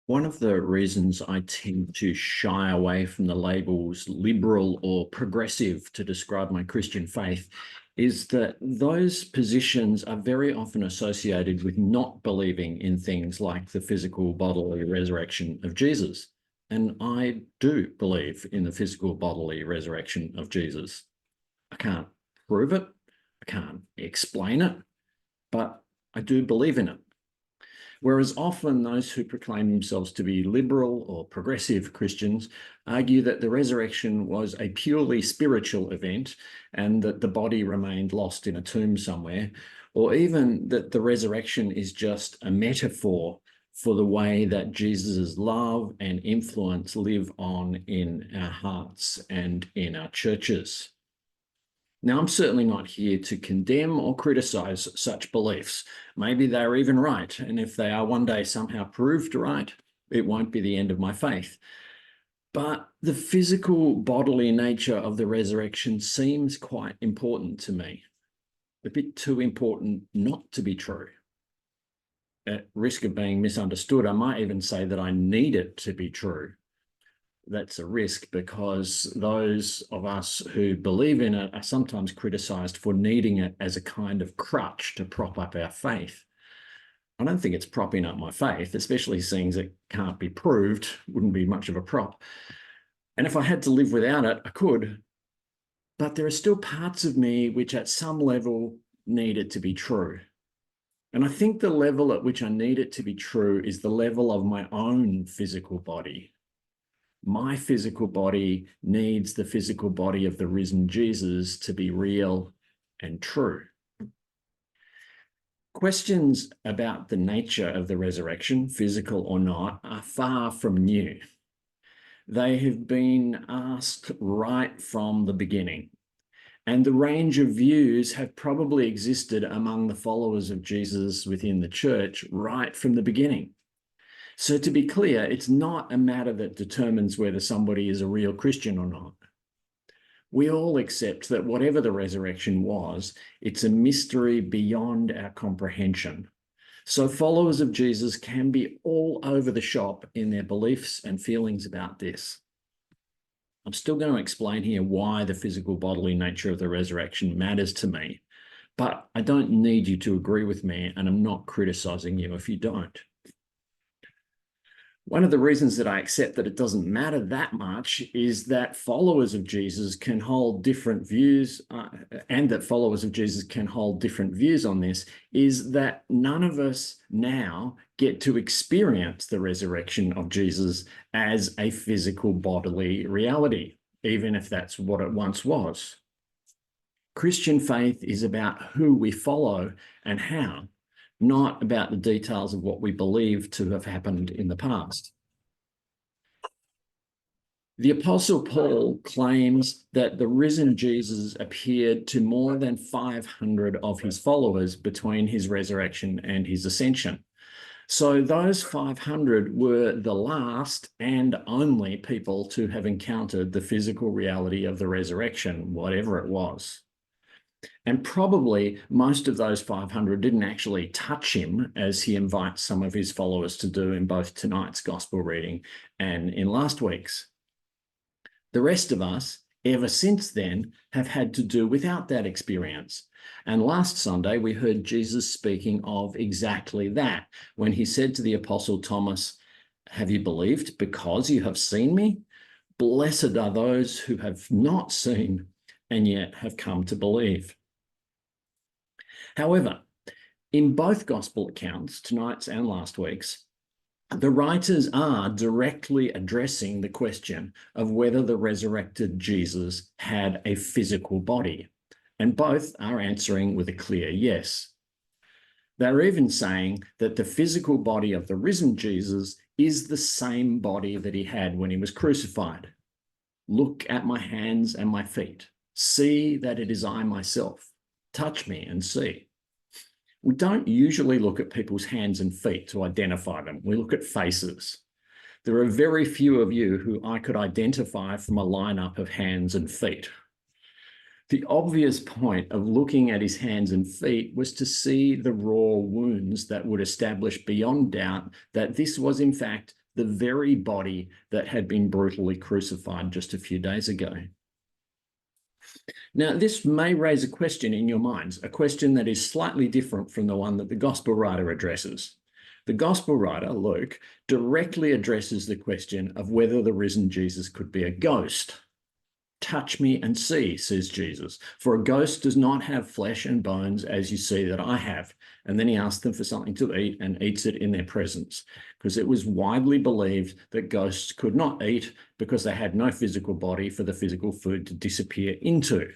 One of the reasons I tend to shy away from the labels liberal or progressive to describe my Christian faith is that those positions are very often associated with not believing in things like the physical bodily resurrection of Jesus. And I do believe in the physical bodily resurrection of Jesus. I can't prove it, I can't explain it, but I do believe in it. Whereas often those who proclaim themselves to be liberal or progressive Christians argue that the resurrection was a purely spiritual event and that the body remained lost in a tomb somewhere, or even that the resurrection is just a metaphor for the way that Jesus' love and influence live on in our hearts and in our churches. Now, I'm certainly not here to condemn or criticize such beliefs. Maybe they're even right, and if they are one day somehow proved right, it won't be the end of my faith. But the physical bodily nature of the resurrection seems quite important to me, a bit too important not to be true. At risk of being misunderstood, I might even say that I need it to be true. That's a risk because those of us who believe in it are sometimes criticized for needing it as a kind of crutch to prop up our faith. I don't think it's propping up my faith, especially seeing it can't be proved, wouldn't be much of a prop. And if I had to live without it, I could. But there are still parts of me which at some level need it to be true. And I think the level at which I need it to be true is the level of my own physical body. My physical body needs the physical body of the risen Jesus to be real and true. Questions about the nature of the resurrection, physical or not, are far from new. They have been asked right from the beginning, and the range of views have probably existed among the followers of Jesus within the church right from the beginning. So to be clear, it's not a matter that determines whether somebody is a real Christian or not. We all accept that whatever the resurrection was, it's a mystery beyond our comprehension. So followers of Jesus can be all over the shop in their beliefs and feelings about this. I'm still going to explain here why the physical bodily nature of the resurrection matters to me, but I don't need you to agree with me, and I'm not criticizing you if you don't. One of the reasons that I accept that it doesn't matter that much is that followers of Jesus can hold different views, and that followers of Jesus can hold different views on this, is that none of us now get to experience the resurrection of Jesus as a physical bodily reality, even if that's what it once was. Christian faith is about who we follow and how, not about the details of what we believe to have happened in the past. The Apostle Paul claims that the risen Jesus appeared to more than 500 of his followers between his resurrection and his ascension. So those 500 were the last and only people to have encountered the physical reality of the resurrection, whatever it was. And probably most of those 500 didn't actually touch him, as he invites some of his followers to do in both tonight's gospel reading and in last week's. The rest of us, ever since then, have had to do without that experience. And last Sunday, we heard Jesus speaking of exactly that when he said to the Apostle Thomas, "Have you believed because you have seen me? Blessed are those who have not seen and yet have come to believe." However, in both gospel accounts, tonight's and last week's, the writers are directly addressing the question of whether the resurrected Jesus had a physical body, and both are answering with a clear yes. They're even saying that the physical body of the risen Jesus is the same body that he had when he was crucified. "Look at my hands and my feet. See that it is I myself. Touch me and see." We don't usually look at people's hands and feet to identify them. We look at faces. There are very few of you who I could identify from a lineup of hands and feet. The obvious point of looking at his hands and feet was to see the raw wounds that would establish beyond doubt that this was in fact the very body that had been brutally crucified just a few days ago. Now, this may raise a question in your minds, a question that is slightly different from the one that the gospel writer addresses. The gospel writer, Luke, directly addresses the question of whether the risen Jesus could be a ghost. Touch me and see, says Jesus, for a ghost does not have flesh and bones as you see that I have. And then he asks them for something to eat and eats it in their presence, because it was widely believed that ghosts could not eat because they had no physical body for the physical food to disappear into.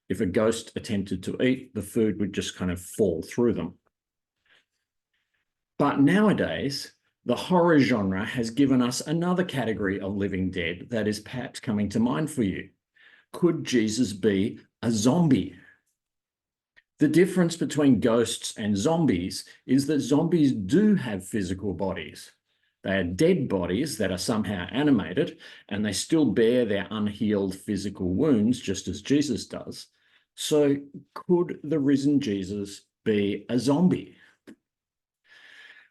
If a ghost attempted to eat, the food would just kind of fall through them. But nowadays, the horror genre has given us another category of living dead that is perhaps coming to mind for you. Could Jesus be a zombie? The difference between ghosts and zombies is that zombies do have physical bodies. They are dead bodies that are somehow animated, and they still bear their unhealed physical wounds, just as Jesus does. So could the risen Jesus be a zombie?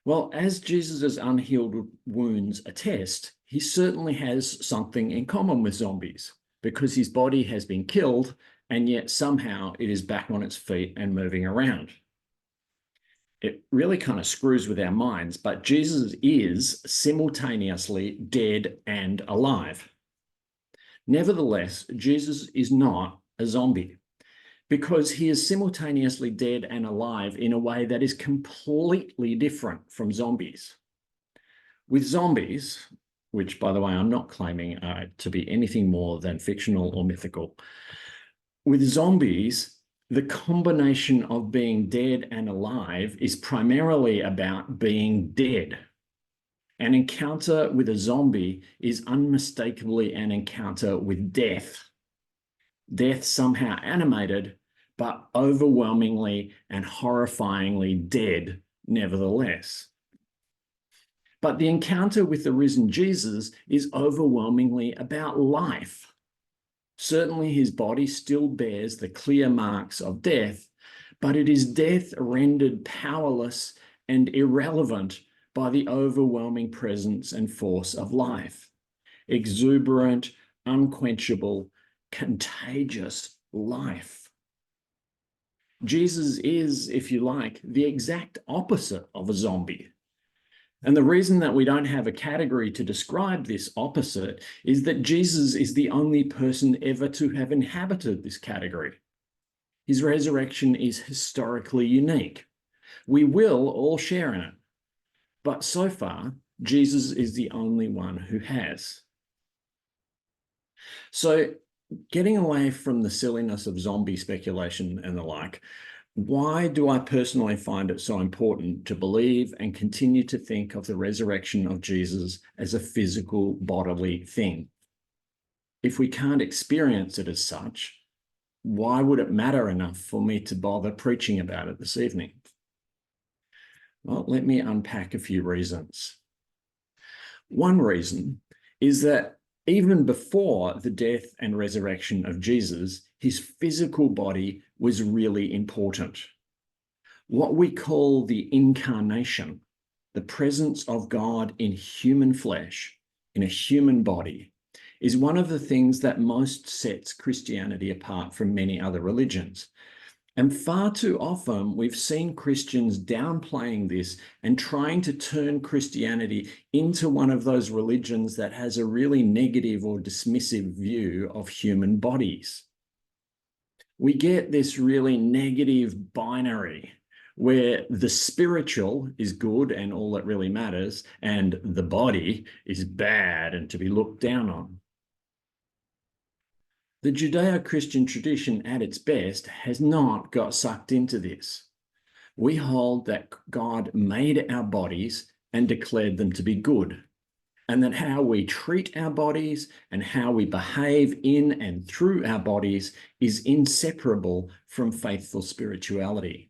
Well, as Jesus' unhealed wounds attest, he certainly has something in common with zombies, because his body has been killed and yet somehow it is back on its feet and moving around. It really kind of screws with our minds, but Jesus is simultaneously dead and alive. Nevertheless, Jesus is not a zombie, because he is simultaneously dead and alive in a way that is completely different from zombies. With zombies, which, by the way, I'm not claiming to be anything more than fictional or mythical, with zombies, the combination of being dead and alive is primarily about being dead. An encounter with a zombie is unmistakably an encounter with death. Death somehow animated, but overwhelmingly and horrifyingly dead nevertheless. But the encounter with the risen Jesus is overwhelmingly about life. Certainly his body still bears the clear marks of death, but it is death rendered powerless and irrelevant by the overwhelming presence and force of life. Exuberant, unquenchable, contagious life. Jesus is, if you like, the exact opposite of a zombie. And the reason that we don't have a category to describe this opposite is that Jesus is the only person ever to have inhabited this category. His resurrection is historically unique. We will all share in it. But so far, Jesus is the only one who has. So, getting away from the silliness of zombie speculation and the like, why do I personally find it so important to believe and continue to think of the resurrection of Jesus as a physical bodily thing? If we can't experience it as such, why would it matter enough for me to bother preaching about it this evening? Well, let me unpack a few reasons. One reason is that even before the death and resurrection of Jesus, his physical body was really important. What we call the incarnation, the presence of God in human flesh, in a human body, is one of the things that most sets Christianity apart from many other religions. And far too often, we've seen Christians downplaying this and trying to turn Christianity into one of those religions that has a really negative or dismissive view of human bodies. We get this really negative binary where the spiritual is good and all that really matters, and the body is bad and to be looked down on. The Judeo-Christian tradition at its best has not got sucked into this. We hold that God made our bodies and declared them to be good, and that how we treat our bodies and how we behave in and through our bodies is inseparable from faithful spirituality.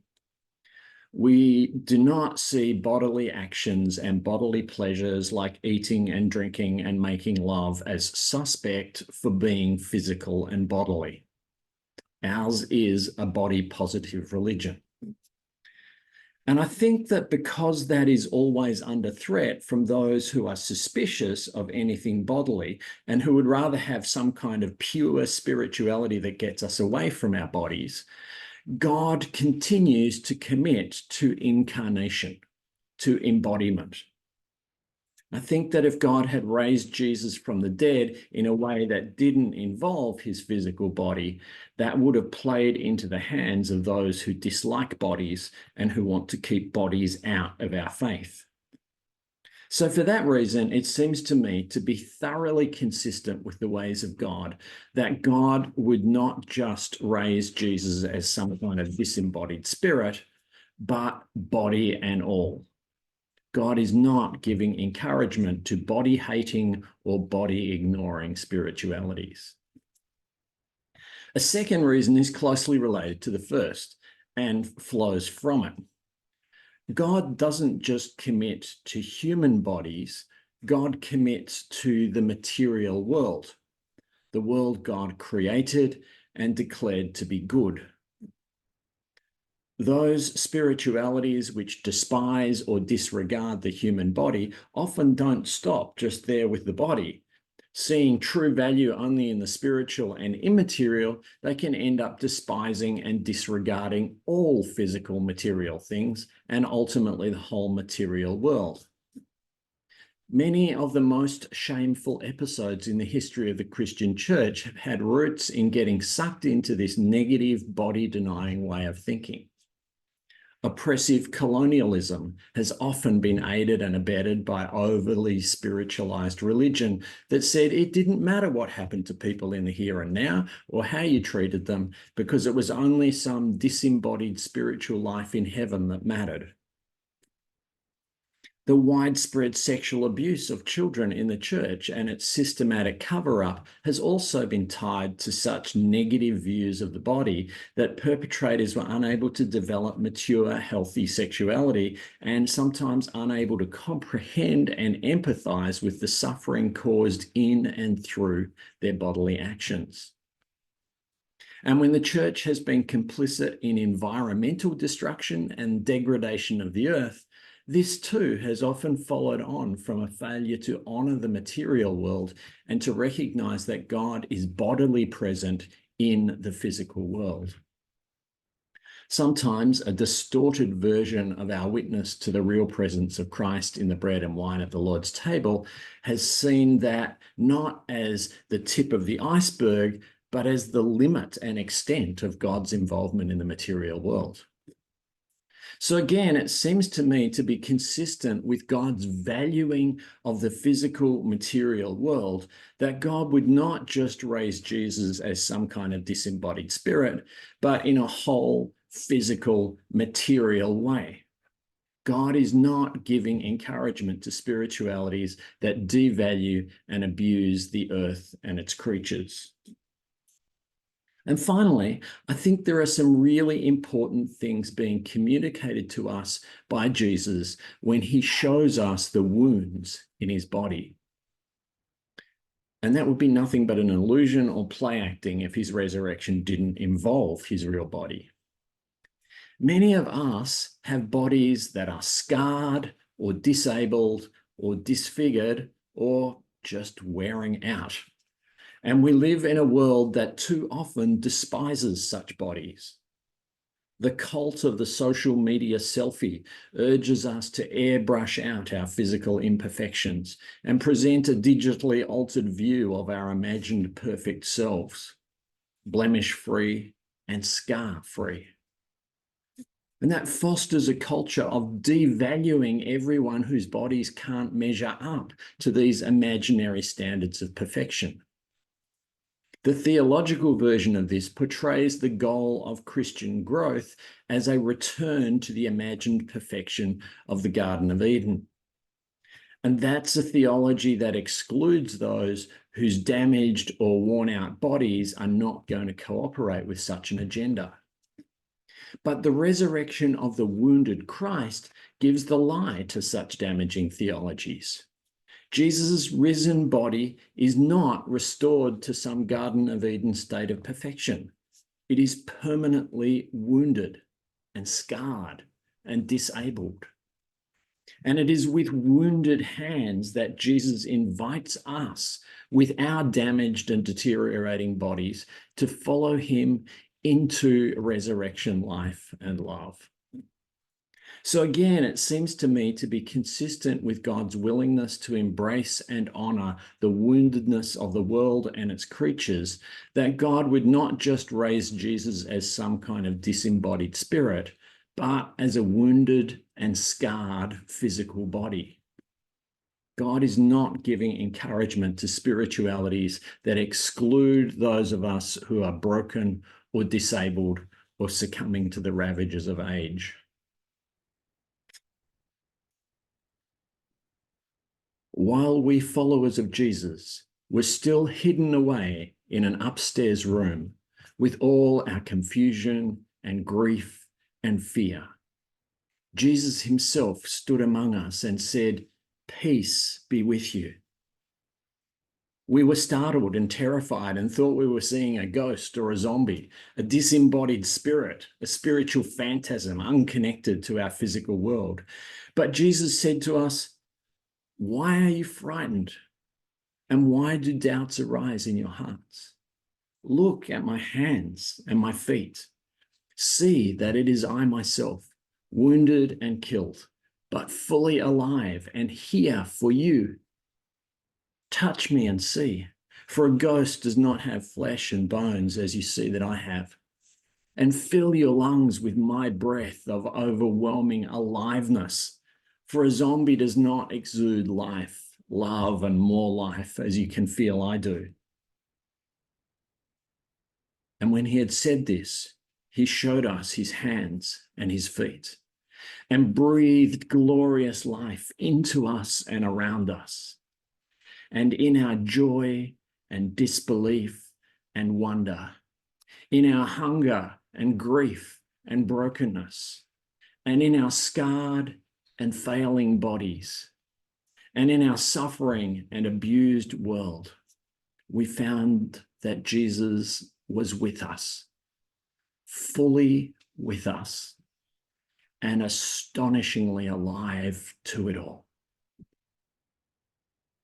We do not see bodily actions and bodily pleasures like eating and drinking and making love as suspect for being physical and bodily. Ours is a body-positive religion. And I think that because that is always under threat from those who are suspicious of anything bodily and who would rather have some kind of pure spirituality that gets us away from our bodies, God continues to commit to incarnation, to embodiment. I think that if God had raised Jesus from the dead in a way that didn't involve his physical body, that would have played into the hands of those who dislike bodies and who want to keep bodies out of our faith. So for that reason, it seems to me to be thoroughly consistent with the ways of God that God would not just raise Jesus as some kind of disembodied spirit, but body and all. God is not giving encouragement to body-hating or body-ignoring spiritualities. A second reason is closely related to the first and flows from it. God doesn't just commit to human bodies, God commits to the material world, the world God created and declared to be good. Those spiritualities which despise or disregard the human body often don't stop just there with the body. Seeing true value only in the spiritual and immaterial, they can end up despising and disregarding all physical material things and ultimately the whole material world. Many of the most shameful episodes in the history of the Christian church have had roots in getting sucked into this negative body-denying way of thinking. Oppressive colonialism has often been aided and abetted by overly spiritualized religion that said it didn't matter what happened to people in the here and now or how you treated them because it was only some disembodied spiritual life in heaven that mattered. The widespread sexual abuse of children in the church and its systematic cover-up has also been tied to such negative views of the body that perpetrators were unable to develop mature, healthy sexuality and sometimes unable to comprehend and empathize with the suffering caused in and through their bodily actions. And when the church has been complicit in environmental destruction and degradation of the earth, this too has often followed on from a failure to honor the material world and to recognize that God is bodily present in the physical world. Sometimes a distorted version of our witness to the real presence of Christ in the bread and wine at the Lord's table has seen that not as the tip of the iceberg, but as the limit and extent of God's involvement in the material world. So again, it seems to me to be consistent with God's valuing of the physical material world, that God would not just raise Jesus as some kind of disembodied spirit, but in a whole physical material way. God is not giving encouragement to spiritualities that devalue and abuse the earth and its creatures. And finally, I think there are some really important things being communicated to us by Jesus when he shows us the wounds in his body. And that would be nothing but an illusion or play acting if his resurrection didn't involve his real body. Many of us have bodies that are scarred or disabled or disfigured or just wearing out. And we live in a world that too often despises such bodies. The cult of the social media selfie urges us to airbrush out our physical imperfections and present a digitally altered view of our imagined perfect selves, blemish-free and scar-free. And that fosters a culture of devaluing everyone whose bodies can't measure up to these imaginary standards of perfection. The theological version of this portrays the goal of Christian growth as a return to the imagined perfection of the Garden of Eden. And that's a theology that excludes those whose damaged or worn out bodies are not going to cooperate with such an agenda. But the resurrection of the wounded Christ gives the lie to such damaging theologies. Jesus' risen body is not restored to some Garden of Eden state of perfection. It is permanently wounded and scarred and disabled. And it is with wounded hands that Jesus invites us, with our damaged and deteriorating bodies, to follow him into resurrection life and love. So again, it seems to me to be consistent with God's willingness to embrace and honor the woundedness of the world and its creatures, that God would not just raise Jesus as some kind of disembodied spirit, but as a wounded and scarred physical body. God is not giving encouragement to spiritualities that exclude those of us who are broken or disabled or succumbing to the ravages of age. While we followers of Jesus were still hidden away in an upstairs room with all our confusion and grief and fear, Jesus himself stood among us and said, "Peace be with you." We were startled and terrified and thought we were seeing a ghost or a zombie, a disembodied spirit, a spiritual phantasm unconnected to our physical world. But Jesus said to us, "Why are you frightened? And why do doubts arise in your hearts? Look at my hands and my feet. See that it is I myself, wounded and killed, but fully alive and here for you. Touch me and see, for a ghost does not have flesh and bones as you see that I have. And fill your lungs with my breath of overwhelming aliveness, for a zombie does not exude life, love, and more life as you can feel I do." And when he had said this, he showed us his hands and his feet and breathed glorious life into us and around us. And in our joy and disbelief and wonder, in our hunger and grief and brokenness, and in our scarred and failing bodies, and in our suffering and abused world, we found that Jesus was with us, fully with us, and astonishingly alive to it all.